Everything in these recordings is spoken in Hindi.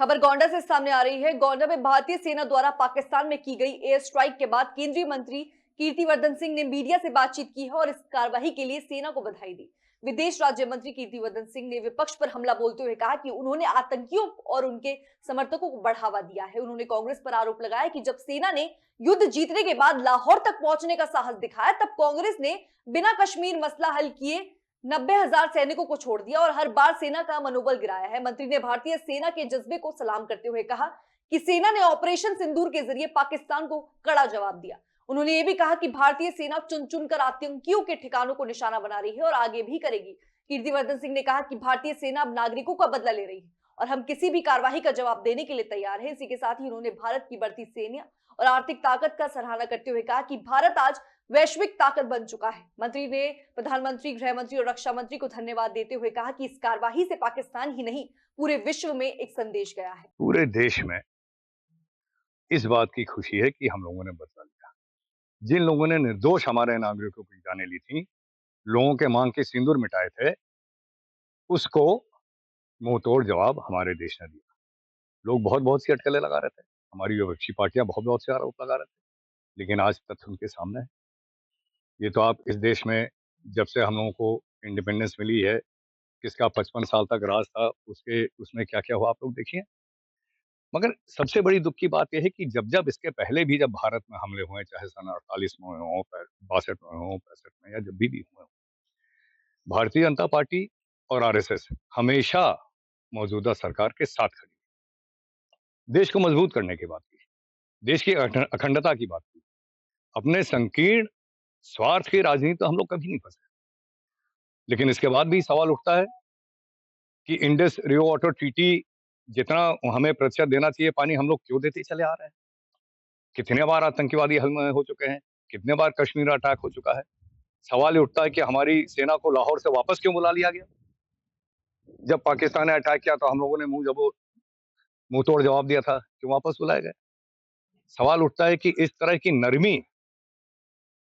खबर गोंडा से सामने आ रही है। गोंडा में भारतीय सेना द्वारा पाकिस्तान में की गई एयर स्ट्राइक के बाद केंद्रीय मंत्री कीर्तिवर्धन सिंह ने मीडिया से बातचीत की है और इस कार्रवाई के लिए सेना को बधाई दी। विदेश राज्य मंत्री कीर्तिवर्धन सिंह ने विपक्ष पर हमला बोलते हुए कहा कि उन्होंने आतंकियों और उनके समर्थकों को बढ़ावा दिया है। उन्होंने कांग्रेस पर आरोप लगाया कि जब सेना ने युद्ध जीतने के बाद लाहौर तक पहुंचने का साहस दिखाया, तब कांग्रेस ने बिना कश्मीर मसला हल किए 90,000 सैनिकों को छोड़ दिया और हर बार सेना का मनोबल गिराया है। मंत्री ने भारतीय सेना के जज्बे को सलाम करते हुए कहा कि सेना ने ऑपरेशन सिंदूर के जरिए पाकिस्तान को कड़ा जवाब दिया। उन्होंने यह भी कहा कि भारतीय सेना चुन चुनकर आतंकियों के ठिकानों को निशाना बना रही है और आगे भी करेगी। कीर्तिवर्धन सिंह ने कहा कि भारतीय सेना अब नागरिकों का बदला ले रही है और हम किसी भी कार्रवाई का जवाब देने के लिए तैयार है। इसी के साथ ही उन्होंने भारत की बढ़ती सैन्य और आर्थिक ताकत का सराहना करते हुए कहा कि भारत आज वैश्विक ताकत बन चुका है। मंत्री ने प्रधानमंत्री, गृह मंत्री और रक्षा मंत्री को धन्यवाद देते हुए कहा कि इस कार्रवाई से पाकिस्तान ही नहीं, पूरे विश्व में एक संदेश गया है। पूरे देश में इस बात की खुशी है कि हम लोगों ने बदला लिया। जिन लोगों ने निर्दोष हमारे नागरिकों की जानें ली थी, लोगों के मांग के सिंदूर मिटाए थे, उसको मुंह तोड़ जवाब हमारे देश ने दिया। लोग बहुत बहुत सी अटकलें लगा रहे थे, हमारी विपक्षी पार्टियां बहुत बहुत से आरोप लगा रहे थे, लेकिन आज तथ्य उनके सामने है। ये तो आप इस देश में जब से हम लोगों को इंडिपेंडेंस मिली है, किसका 55 साल तक राज था, उसमें क्या क्या हुआ आप लोग देखिए। मगर सबसे बड़ी दुख की बात यह है कि जब जब इसके पहले भी जब भारत में हमले हुए, चाहे सन 48 में हो, 62 में हो, 65 में, या जब भी हुए हो, भारतीय जनता पार्टी और आरएसएस हमेशा मौजूदा सरकार के साथ खड़ी, देश को मजबूत करने की बात की, देश की अखंडता की बात की। अपने संकीर्ण स्वार्थ की राजनीति तो हम लोग कभी नहीं फंसे, लेकिन इसके बाद भी सवाल उठता है कि इंडस रिवर वाटर ट्रीटी जितना हमें प्रतिशत देना चाहिए पानी, हम लोग क्यों देते चले आ रहे हैं। कितने बार आतंकवादी हमले हो चुके हैं, कितने बार कश्मीर अटैक हो चुका है। सवाल ये उठता है कि हमारी सेना को लाहौर से वापस क्यों बुला लिया गया। जब पाकिस्तान ने अटैक किया तो हम लोगों ने मुंह तोड़ जवाब दिया था, क्यों वापस बुलाए गए। सवाल उठता है कि इस तरह की नरमी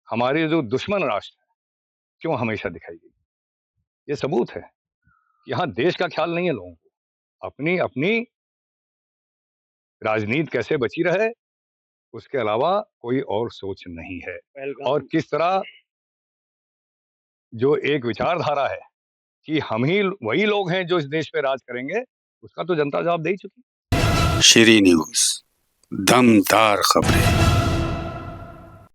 हमारे जो दुश्मन राष्ट्र है क्यों हमेशा दिखाई गई। ये सबूत है कि यहाँ देश का ख्याल नहीं है लोगों को, अपनी अपनी राजनीति कैसे बची रहे उसके अलावा कोई और सोच नहीं है। और किस तरह जो एक विचारधारा है कि हम ही वही लोग हैं जो इस देश पे राज करेंगे, उसका तो जनता जवाब दे ही चुकी। श्री न्यूज़, दमदार खबरें।